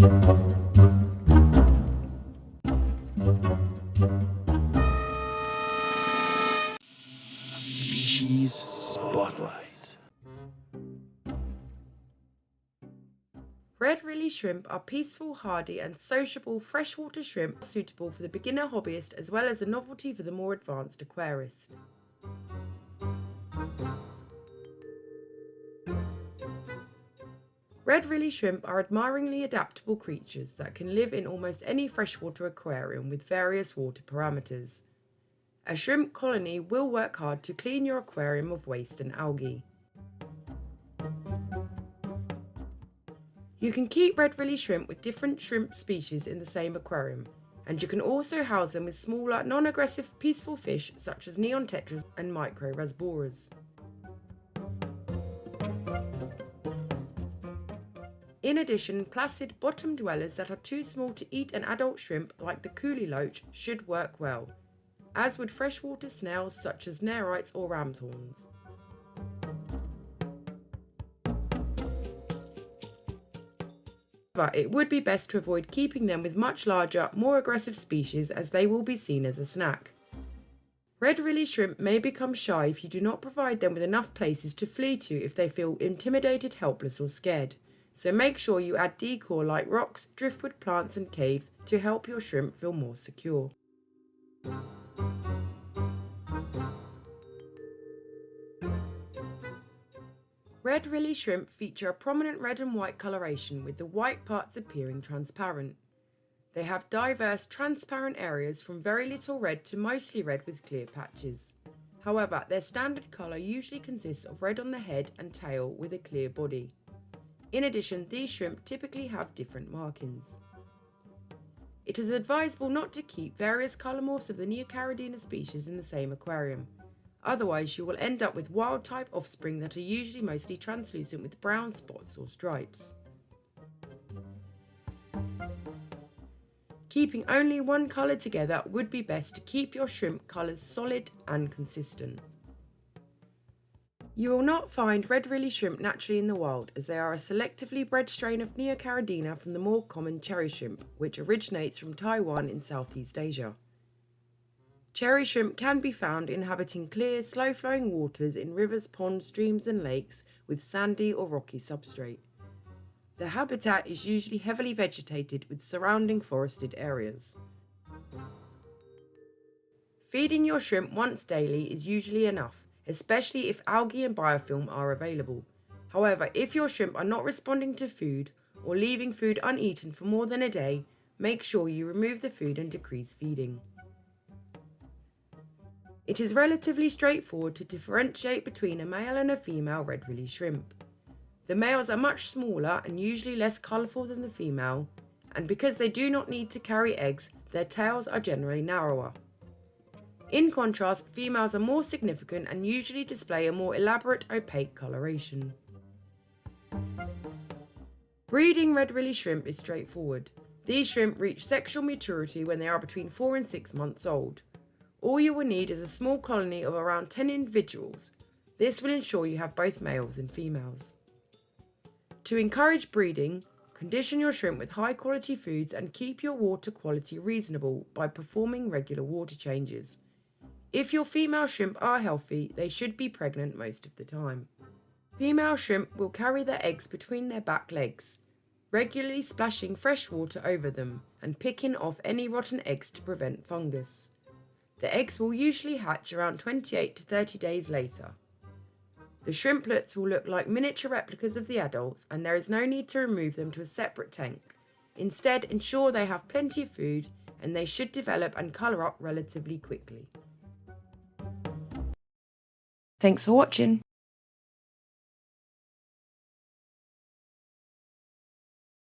Species Spotlight. Red Rili shrimp are peaceful, hardy and sociable freshwater shrimp suitable for the beginner hobbyist as well as a novelty for the more advanced aquarist. Red Rili shrimp are admiringly adaptable creatures that can live in almost any freshwater aquarium with various water parameters. A shrimp colony will work hard to clean your aquarium of waste and algae. You can keep Red Rili shrimp with different shrimp species in the same aquarium, and you can also house them with smaller, non-aggressive, peaceful fish such as neon tetras and micro rasboras. In addition, placid bottom dwellers that are too small to eat an adult shrimp like the coolie loach should work well, as would freshwater snails such as nerites or ram's horns. But it would be best to avoid keeping them with much larger, more aggressive species as they will be seen as a snack. Red Rili shrimp may become shy if you do not provide them with enough places to flee to if they feel intimidated, helpless or scared. So make sure you add decor like rocks, driftwood plants and caves to help your shrimp feel more secure. Red Rili shrimp feature a prominent red and white coloration with the white parts appearing transparent. They have diverse transparent areas from very little red to mostly red with clear patches. However, their standard colour usually consists of red on the head and tail with a clear body. In addition, these shrimp typically have different markings. It is advisable not to keep various colour morphs of the Neocaridina species in the same aquarium. Otherwise, you will end up with wild-type offspring that are usually mostly translucent with brown spots or stripes. Keeping only one colour together would be best to keep your shrimp colours solid and consistent. You will not find Red Rili shrimp naturally in the wild, as they are a selectively bred strain of Neocaridina from the more common cherry shrimp, which originates from Taiwan in Southeast Asia. Cherry shrimp can be found inhabiting clear, slow-flowing waters in rivers, ponds, streams and lakes with sandy or rocky substrate. The habitat is usually heavily vegetated with surrounding forested areas. Feeding your shrimp once daily is usually enough, especially if algae and biofilm are available. However, if your shrimp are not responding to food or leaving food uneaten for more than a day, make sure you remove the food and decrease feeding. It is relatively straightforward to differentiate between a male and a female Red Rili shrimp. The males are much smaller and usually less colourful than the female, and because they do not need to carry eggs, their tails are generally narrower. In contrast, females are more significant and usually display a more elaborate opaque coloration. Breeding Red Rili shrimp is straightforward. These shrimp reach sexual maturity when they are between 4 and 6 months old. All you will need is a small colony of around 10 individuals. This will ensure you have both males and females. To encourage breeding, condition your shrimp with high quality foods and keep your water quality reasonable by performing regular water changes. If your female shrimp are healthy, they should be pregnant most of the time. Female shrimp will carry their eggs between their back legs, regularly splashing fresh water over them and picking off any rotten eggs to prevent fungus. The eggs will usually hatch around 28 to 30 days later. The shrimplets will look like miniature replicas of the adults, and there is no need to remove them to a separate tank. Instead, ensure they have plenty of food and they should develop and colour up relatively quickly. Thanks for watching.